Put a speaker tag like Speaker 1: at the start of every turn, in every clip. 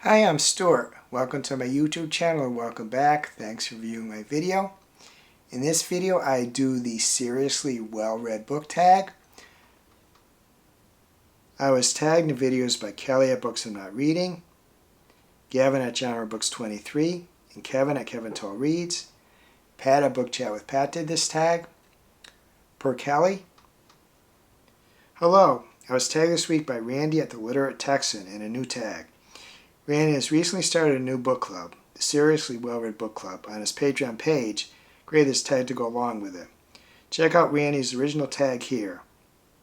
Speaker 1: Hi, I'm Stuart. Welcome to my YouTube channel and welcome back. Thanks for viewing my video. In this video I do the seriously well-read book tag. I was tagged in videos by Kelly at Books I'm Not Reading, Gavin at Genre Books 23, and Kevin at Kevin Tall Reads. Pat at Book Chat with Pat did this tag. Per Kelly. Hello, I was tagged this week by Randy at the Literate Texan in a new tag. Randy has recently started a new book club, the Seriously Well-Read Book Club, on his Patreon page. Created this tag to go along with it. Check out Randy's original tag here.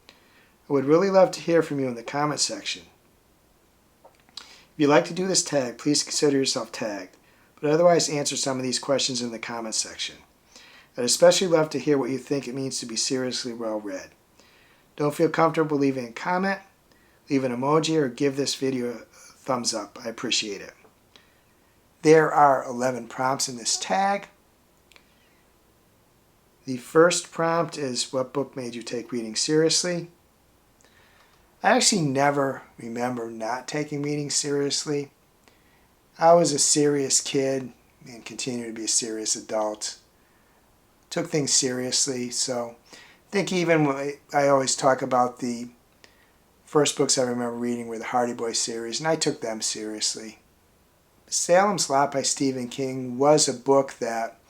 Speaker 1: I would really love to hear from you in the comment section. If you'd like to do this tag, please consider yourself tagged, but otherwise answer some of these questions in the comment section. I'd especially love to hear what you think it means to be seriously well-read. Don't feel comfortable leaving a comment, leave an emoji, or give this video a thumbs up. I appreciate it. There are 11 prompts in this tag. The first prompt is, what book made you take reading seriously? I actually never remember not taking reading seriously. I was a serious kid and continue to be a serious adult. Took things seriously, so I think even when I always talk about the first books I remember reading were the Hardy Boys series, and I took them seriously. Salem's Lot by Stephen King was a book that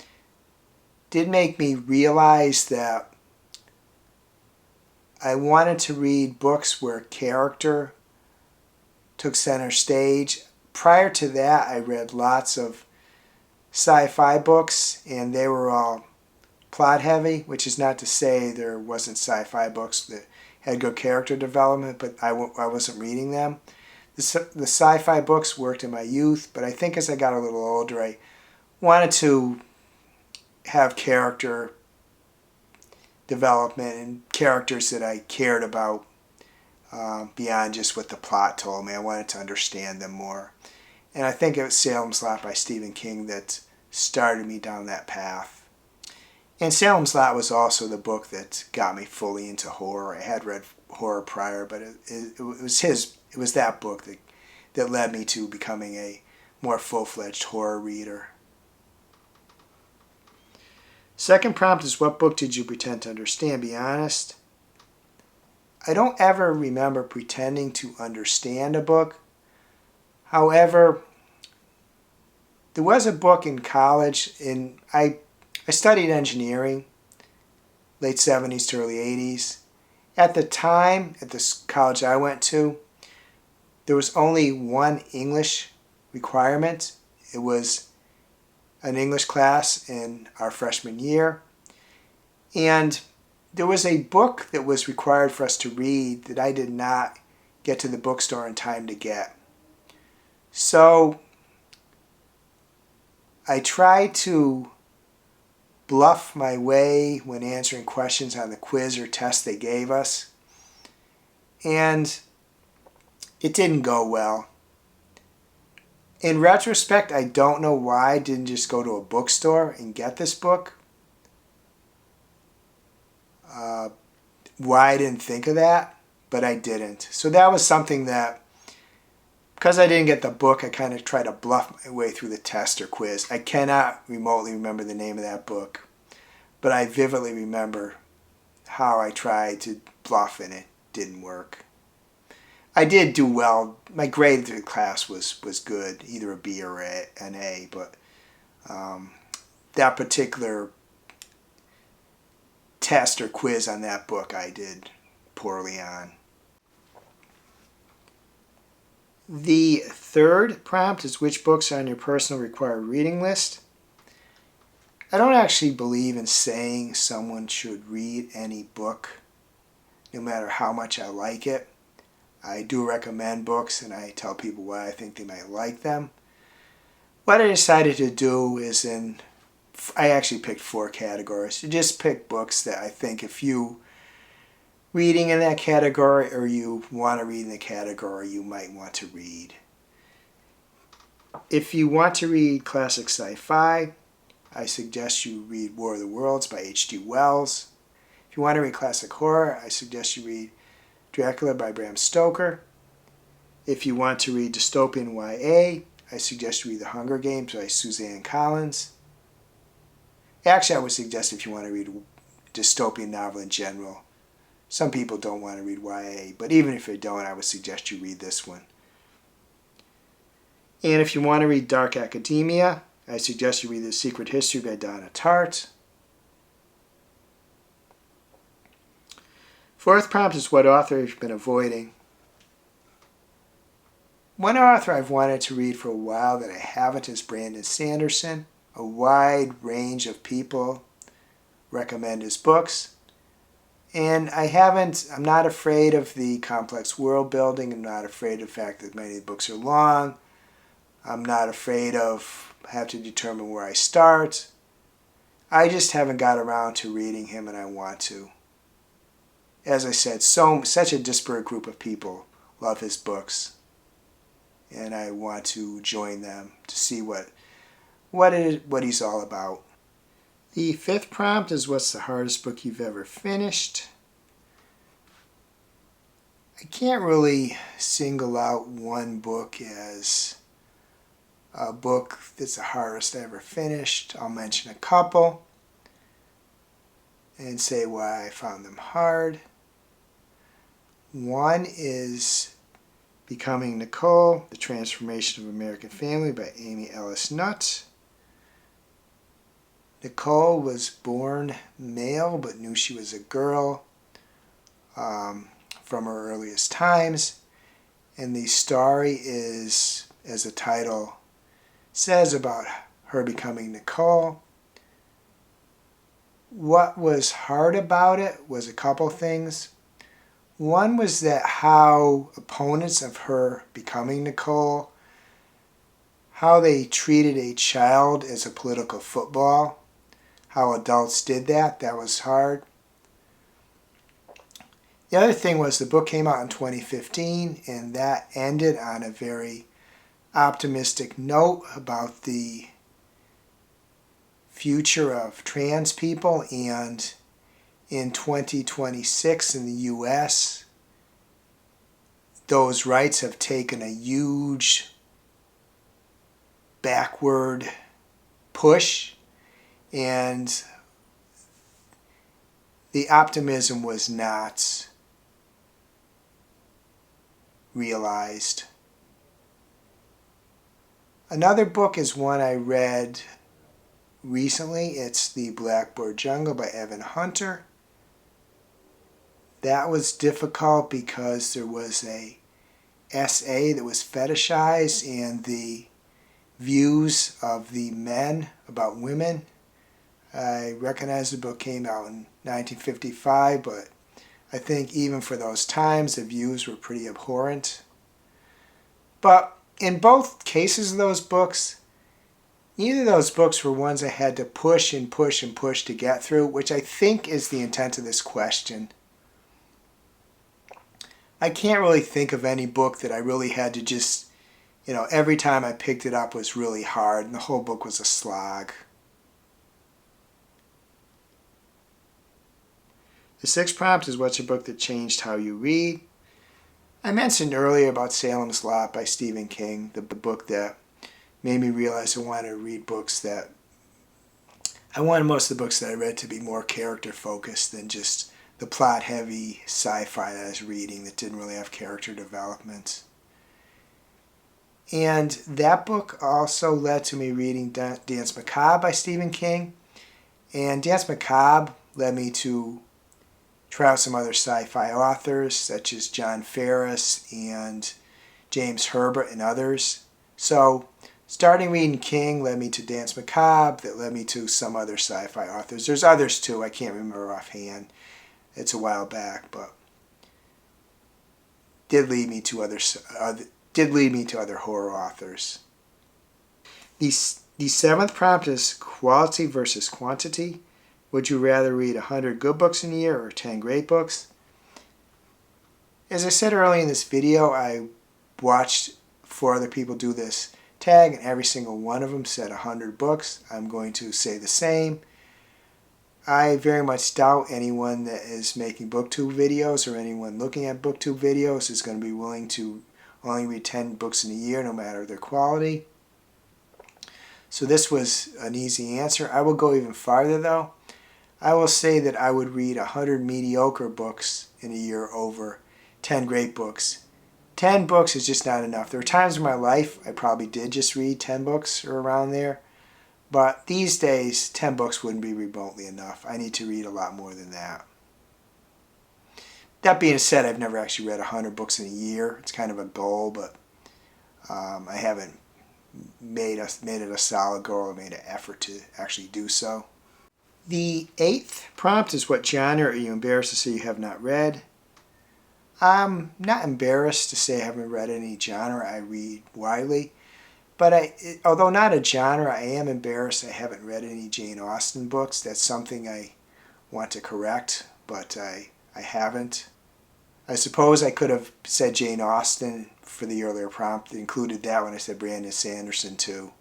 Speaker 1: did make me realize that I wanted to read books where character took center stage. Prior to that, I read lots of sci-fi books, and they were all plot heavy, which is not to say there wasn't sci-fi books that had good character development, but I wasn't reading them. The sci-fi books worked in my youth, but I think as I got a little older, I wanted to have character development and characters that I cared about beyond just what the plot told me. I wanted to understand them more. And I think it was Salem's Lot by Stephen King that started me down that path. And Salem's Lot was also the book that got me fully into horror. I had read horror prior, but it was that book that led me to becoming a more full-fledged horror reader. Second prompt is, what book did you pretend to understand? Be honest. I don't ever remember pretending to understand a book. However, there was a book in college, and I studied engineering, late 70s to early 80s. At the time, at the college I went to, there was only one English requirement. It was an English class in our freshman year. And there was a book that was required for us to read that I did not get to the bookstore in time to get. So I tried to bluff my way when answering questions on the quiz or test they gave us, and it didn't go well. In retrospect, I don't know why I didn't just go to a bookstore and get this book. Why I didn't think of that, but I didn't. So that was something that, because I didn't get the book, I kind of tried to bluff my way through the test or quiz. I cannot remotely remember the name of that book, but I vividly remember how I tried to bluff and it didn't work. I did do well. My grade through the class was good, either a B or an A, but that particular test or quiz on that book I did poorly on. The third prompt is, which books are on your personal required reading list? I don't actually believe in saying someone should read any book, no matter how much I like it. I do recommend books and I tell people why I think they might like them. What I decided to do is I actually picked 4 categories. You just pick books that I think if you reading in that category or you want to read in the category, you might want to read. If you want to read classic sci-fi, I suggest you read War of the Worlds by H.G. Wells. If you want to read classic horror, I suggest you read Dracula by Bram Stoker. If you want to read dystopian YA, I suggest you read The Hunger Games by Suzanne Collins. Actually, I would suggest if you want to read a dystopian novel in general. Some people don't want to read YA, but even if you don't, I would suggest you read this one. And if you want to read dark academia, I suggest you read The Secret History by Donna Tartt. Fourth prompt is what author have you been avoiding? One author I've wanted to read for a while that I haven't is Brandon Sanderson. A wide range of people recommend his books. And I'm not afraid of the complex world building. I'm not afraid of the fact that many of the books are long. I'm not afraid of having to determine where I start. I just haven't got around to reading him, and I want to. As I said, such a disparate group of people love his books, and I want to join them to see what he's all about. The fifth prompt is what's the hardest book you've ever finished? I can't really single out one book as a book that's the hardest I ever finished. I'll mention a couple and say why I found them hard. One is Becoming Nicole, The Transformation of American Family by Amy Ellis Nutt. Nicole was born male but knew she was a girl from her earliest times. And the story is, as the title says, about her becoming Nicole. What was hard about it was a couple things. One was that how opponents of her becoming Nicole, how they treated a child as a political football, how adults did that was hard. The other thing was the book came out in 2015, and that ended on a very optimistic note about the future of trans people, and in 2026 in the US, those rights have taken a huge backward push, and the optimism was not realized. Another book is one I read recently. It's The Blackboard Jungle by Evan Hunter. That was difficult because there was a essay that was fetishized, and the views of the men about women. I recognize the book came out in 1955, but I think even for those times the views were pretty abhorrent. But in both cases of those books, neither of those books were ones I had to push and push and push to get through, which I think is the intent of this question. I can't really think of any book that I really had to just, every time I picked it up was really hard and the whole book was a slog. The sixth prompt is what's a book that changed how you read? I mentioned earlier about Salem's Lot by Stephen King, the book that made me realize I wanted to read books that I wanted most of the books that I read to be more character focused than just the plot heavy sci-fi that I was reading that didn't really have character development. And that book also led to me reading Danse Macabre by Stephen King. And Danse Macabre led me to try out some other sci-fi authors such as John Ferris and James Herbert and others. So starting reading King led me to Danse Macabre, that led me to some other sci-fi authors. There's others too, I can't remember offhand. It's a while back, but did lead me to other horror authors. The seventh prompt is quality versus quantity. Would you rather read 100 good books in a year or 10 great books? As I said earlier in this video, I watched 4 other people do this tag, and every single one of them said 100 books. I'm going to say the same. I very much doubt anyone that is making booktube videos or anyone looking at booktube videos is going to be willing to only read 10 books in a year, no matter their quality. So this was an easy answer. I will go even farther though. I will say that I would read 100 mediocre books in a year over 10 great books. 10 books is just not enough. There were times in my life I probably did just read 10 books or around there. But these days, 10 books wouldn't be remotely enough. I need to read a lot more than that. That being said, I've never actually read 100 books in a year. It's kind of a goal, but I haven't made it a solid goal or made an effort to actually do so. The 8th prompt is, what genre are you embarrassed to say you have not read? I'm not embarrassed to say I haven't read any genre. I read widely. But although not a genre, I am embarrassed I haven't read any Jane Austen books. That's something I want to correct, but I haven't. I suppose I could have said Jane Austen for the earlier prompt, included that when I said Brandon Sanderson too.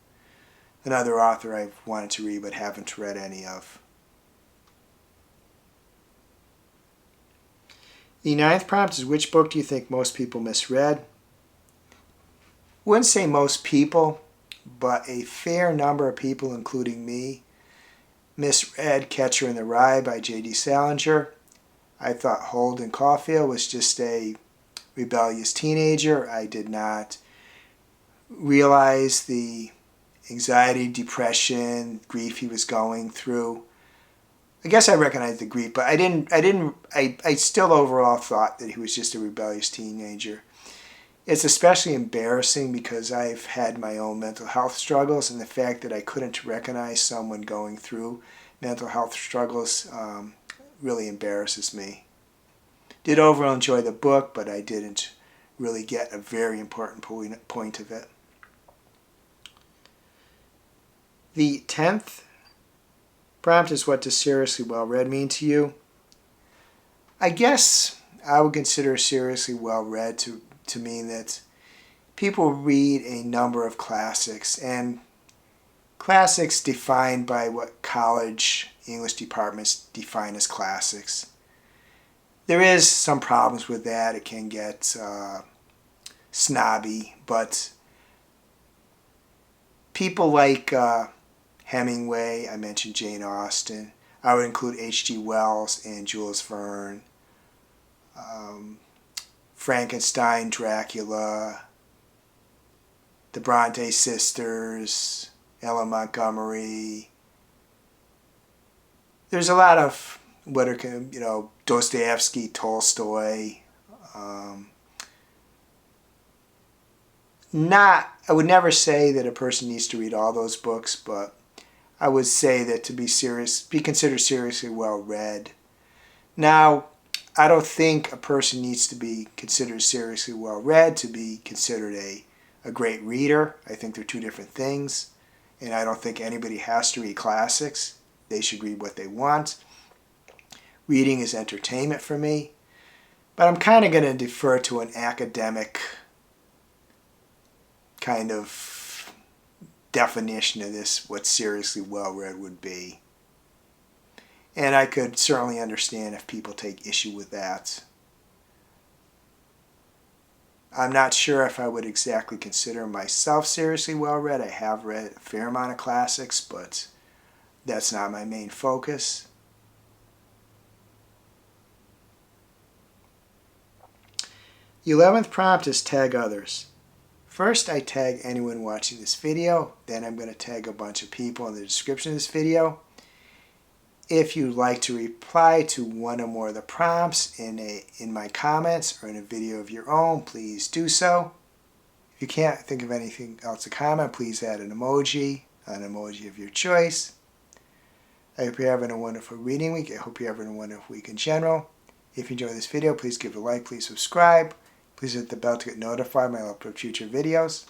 Speaker 1: Another author I've wanted to read but haven't read any of. The 9th prompt is, which book do you think most people misread? Wouldn't say most people, but a fair number of people, including me, misread Catcher in the Rye by J.D. Salinger. I thought Holden Caulfield was just a rebellious teenager. I did not realize the anxiety, depression, grief he was going through. I guess I recognized the grief, but I still overall thought that he was just a rebellious teenager. It's especially embarrassing because I've had my own mental health struggles, and the fact that I couldn't recognize someone going through mental health struggles really embarrasses me. Did overall enjoy the book, but I didn't really get a very important point of it. The 10th prompt is, what does seriously well read mean to you? I guess I would consider seriously well read to mean that people read a number of classics, and classics defined by what college English departments define as classics. There is some problems with that. It can get snobby, but people like Hemingway, I mentioned Jane Austen. I would include H.G. Wells and Jules Verne. Frankenstein, Dracula, the Bronte sisters, Ella Montgomery. There's a lot of what are, Dostoevsky, Tolstoy. I would never say that a person needs to read all those books, but I would say that to be considered seriously well read. Now, I don't think a person needs to be considered seriously well read to be considered a great reader. I think they're two different things. And I don't think anybody has to read classics. They should read what they want. Reading is entertainment for me. But I'm kind of going to defer to an academic kind of definition of this, what seriously well read would be. And I could certainly understand if people take issue with that. I'm not sure if I would exactly consider myself seriously well read. I have read a fair amount of classics, but that's not my main focus. The 11th prompt is, tag others. First, I tag anyone watching this video. Then I'm going to tag a bunch of people in the description of this video. If you'd like to reply to one or more of the prompts in my comments or in a video of your own, please do so. If you can't think of anything else to comment, please add an emoji of your choice. I hope you're having a wonderful reading week. I hope you're having a wonderful week in general. If you enjoyed this video, please give it a like, please subscribe. Please hit the bell to get notified when I upload future videos.